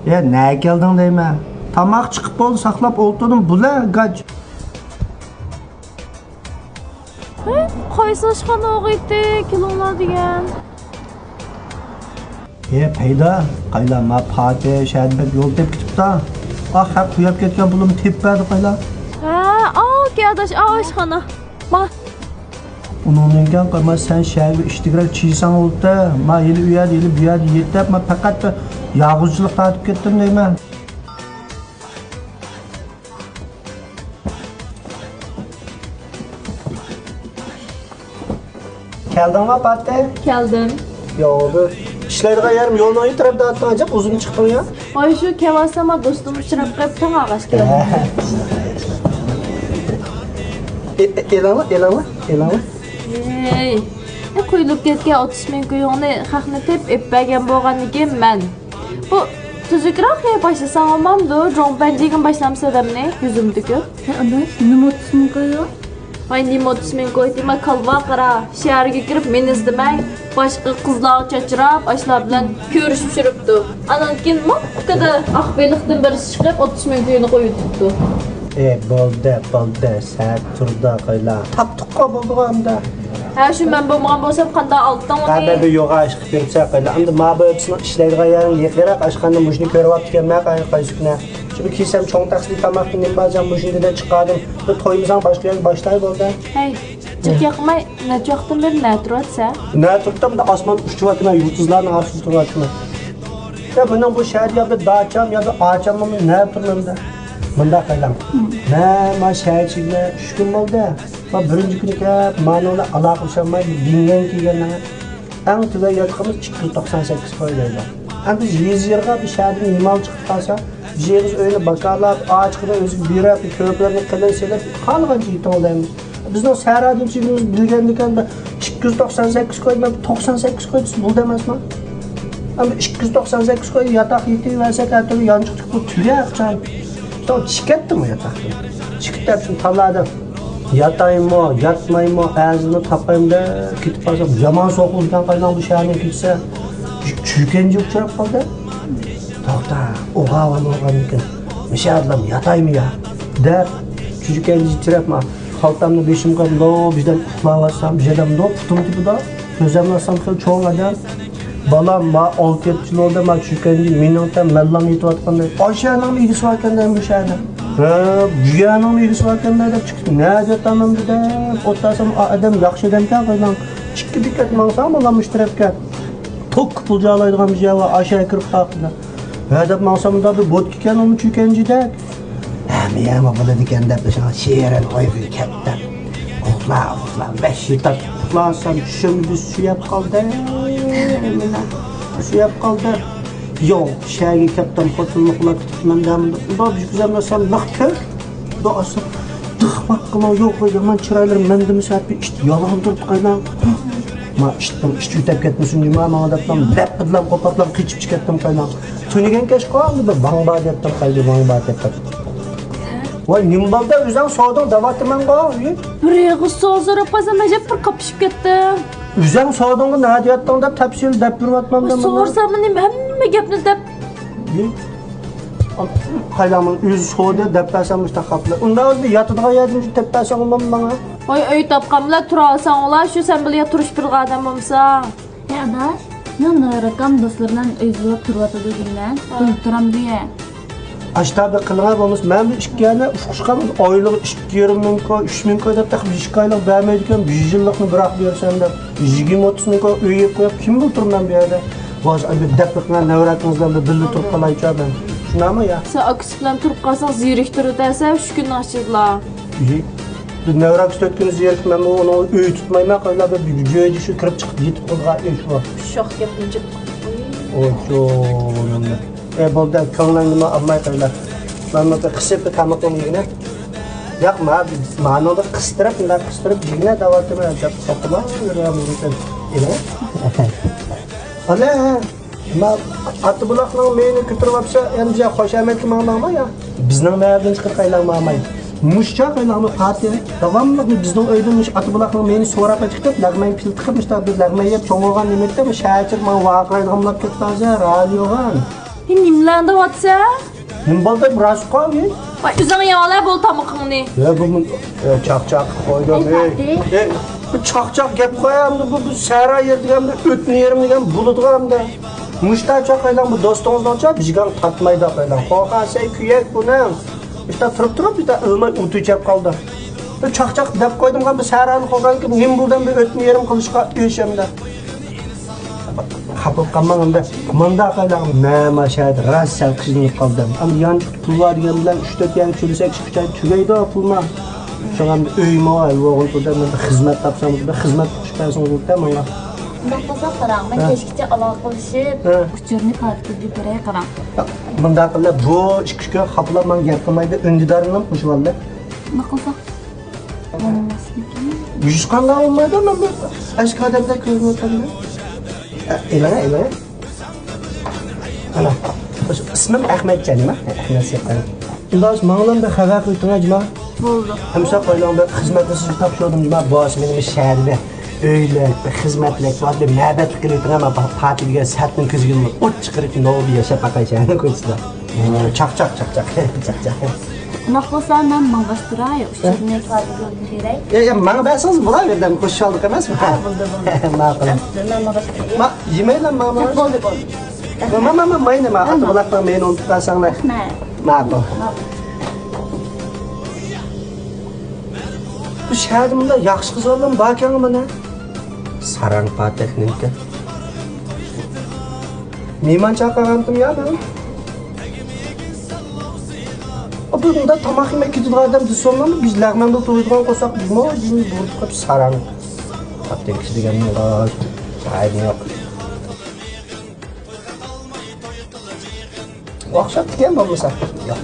Ya ne geldin deyme. Tamak çıkıp oldu saklap oldun bula gaç. Qaysi oshxona o'qiydi, kilonlar degan. Peyda, qaylama Fatih, Shadbek yo'l deb ketibdi. Haq quyab ketgan pulumni tepmadi qayla. Keldash, oshxona. Ma. Uningdan qilma sen shaharga ishtigirak chiysan oldi. Ma yili uyad, yili buyad yetib, ma faqat yog'izchilik tatib ketdim deyman. Keldingmi Fatih? Keldim. Yo'q. İşlerine yarım yoldan yitirip dağıtmayacak uzun çıktın ya. Ay şu kevasama dostum uchrab qolib tong ağaç keldi. Elama. Ey. Quyilib ketgan 30 ming quyuqni haqni tep eppagan bo'lganligi men. Bu tuzukroq boshlasam olmamdi. Jompanjigan boshlamsa damne yuzimdiki. Anash nima 30 ming quyuq? Ay nima 30 ming qo'ydima qalva qara. Shaharga kirib men izdimay, boshqa qizlar chachirab, ashlar bilan ko'rishib yuribdi. Anan keyin mokkada aqbeliqdan bir chiqib 30 ming quyuqni qo'yibdi. Bo'ldi, saat turda qayla. Taptuqqa bo'ldi hamda. Ha shu men bo'lmagan bo'lsam qanday oldim uni? Qanday yo'g'a chiqib beribsa qayla. Endi ma bu hepsini ishlaydigan yarim yiqiraq ashqanda mushni ko'ryapti-kan, ma qaysukna. Şimdi kiysem çoğun taksidi tamakını bazen bu şimdiden çıkardım. Bu toyumuzdan başlayan başlar oldu. Hey, çok yakmay, ne çoktan beri ne turatsa? Ne tuttum da asman uçtu vakına, yurtuzların arşı uçtu vakına. Ya bundan bu şehir ya da dağıtacağım ya da ağacağım ama ne yaptım da? Bunda kaylam. Ne ma şehir çiğne şüküm oldu. Ama birinci günü ki manavla alaklaşamayı dinleyen ki gene. En tüve yatkımız 298 koyduydu. Yani biz 100 yılga bir şehrin imal çıkıp kalsa, Jeriz öyle bakarlar, ağaçkıda özü birap, köplerini kılın şeyler, kalgan cihit olayımız. Bizden o sehradın çiğimiz bilgendikken de 298 koydu, 98 koydu, bu demez mi? Ama 298 koydu, yatak yetiği versek her türlü yancıktık bu türe yakacağım. İşte o çıketti mi yatakta? Çıktı hepsini taladım. Yatayım mı, yatmayayım mı, ağzını tapayım da gidip baksam, yaman sokuldan kaynan bu şehirine gitse, çürkenci uçarak kaldı. To'xta, o'g'a olgan ekan. Mishadlam yataymi ya? Deb chujukan jitirapman. Xaltamni beshimga bizdan uxlayapsam, bizdan putum tibida, ko'zimni olsam cho'ng adam. Balam ma 6-7 yilda ma chujukanji minutdan mallam yetayotganda, Oyshaning igisi ekandan mishadi. Buyaning igisi ekandan deb chiqdi. Ne detaman deb o'tasam adam yaxshi odamkan qilgan. Chikki diqqat mansam mallam ishtirabga. Tok puljalaydigan bir joy va aşağı kirib qoldi. Hadab maqsamda bir bot ekan uni chukanjidek. Miyama bo'ladi ekan deb she'ran qo'yib katta. Uxla, 5 yil uxlasam tushimni suyab qoldi. Suyab qoldi. Yo'q, shaharga ketdim, xotinni uxlab ketmandan. Unda bizamlasam naqkir. Do'asam tıxmaqma yo'q, yomon chiroylar menda misat bir ish yolg'on turib qaydan. Ma ishni yutib ketmasin nima ma'nodatdan dab qo'patlam qichib chiqatdim qaydan. Tunigan kesh qoldi bir bangba debdim qaydi bangba debdim. Voy nimbalda o'zing soding davatman qo'y. Bir yig'iz so'zirib qolsam ajab bir qopishib ketdim. O'zing sodingni nima deyapting deb tafsil deb turmatmamdan. So'rsam hamma gapni deb. Qaylamin o'zi so'da deb bersam mustaqablar. Unda o'zi yotadigan yerimiz deb bersam menga. Voy uy topqanlar tura olsanglar, shu sen bilan turish bir odam bo'lsa. Adash, nima rakam do'stlardan izlab turyotdi deyman. Turam diye. Aşağıda kılına olmuş, ben bir işkiyene ufukuşkan aylık 2,5 ming, 3 ming koy dep takıp 2 aylık vermeydikken 100 yıllıkını bırak diyorsan da 20-30 ming koy üye koyup kim bulturum ben bir yerde? Vaz bir deplikle nevretinizden de dilli turup kalayacağım ben. Şuna mı ya? Sen akıs bilan turib qolsang ziriktirib desam shu kun ochdilar. Bir nevrak üstetkiz yerik ben onu üye tutmayman qayla bir joyda şu kirib chiqib yetib qolgan ish bor. Shoh gapni jib. Ocho. Bo'ldi, ko'nglingni olmay qo'ylar. Mana bu qisib tamoqni yigina. Yo'qma, ma'noda qistirib, bunday qistirib yigina davatini ajab soqma, yuraman. Ana, ma Atbuloqning meni ko'taribsa, endi xoshamatli ma'nomi ya? Bizning maydan chiqib qaylanmamay. Mushcha qaylanma partiya. Davomli bizning uydan Atbuloqning meni so'rab chiqib, lagmay pil tiqib, biz lagmay yeb cho'ng'olgan nimetda, shahar men voqea g'amlab ketdi, radiogan. Sen nimlarında vatsa? Nim bolda biraz qo'y. Vay üzüne yağlar bol tamıqını. Ya bu çaq qo'ydum. Fatih. Bu çaq gap qo'yamdi. Bu sara yer degan o'tni yerim degan bulutganda. Mushta chaqaylan bu do'stingizdan chaq bijigan tatmaydi qo'ylan. Qo'qasay kuyak buni. İşte turib işte ilmay o'tib qoldi. Bu chaq deb qo'ydim bu sarani qo'yganki nim buldan bir o'tni yerim qilishga o'shamda. Xapib qolmaganda manda qo'ylan mana shayt rassal qiynalib qoldim. Am yan pul var degan bilan 3-4 yil cho'lsak chiqcha tugaydi pulma. Şoğan öyme var, oğul burada xizmat tapsam burada xizmat qilishpaysınız burada menga. Naqasa qarang, men kechgacha aloqalashib, uchurni fatihga yuboray qarang. Bunda qilib bu ishga xaplab men gap qilmaydi, undidarini qo'shib oldi. Naqasa. Yüz qanday olmaydi men bu ashkadada ko'rib o'tirdim. Elana. Ana. İsmim Ahmetcan nima? Ahmet Sekan. Undoq mendan bir xabar qo'ytingizmi? Bo'ldi. Hamsa qo'ylan bir xizmatni sizga topshirdim nima bosh mening shaharda. Öyle xizmatlik var bir ma'bat qilib ama partiyga satning ko'ziga o't chiqarib novi yashab baqayshani ko'rsatdi. Chaq. Naqasa men mavashtiray, uchurni fatihga yuboray. Ya menga bersangiz bo'laverdim qo'shib oldik emasmi? Bo'ldi. Ma'qul. Men mavashtiray. Ma yemaylar mama. Bo'ldi. Mama mayna ma atbolaqdan meni unutib qolsanglar. Ma'qul. Bu shahrimda yaxshi qizlardan bor ekan mana. Sarang Fatihninki. Mehmon chaqirgandim ya men. Bunda tomoq yemak ketadigan desommi biz lag'manda to'ydigan qo'saq bizmo jini bo'lib qolib sarang. Fatih deganni ayni yo'q. O'xshab ketgan bo'lmasa. Yo'q.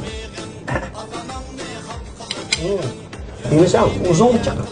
Yemesam uzun chiqadi.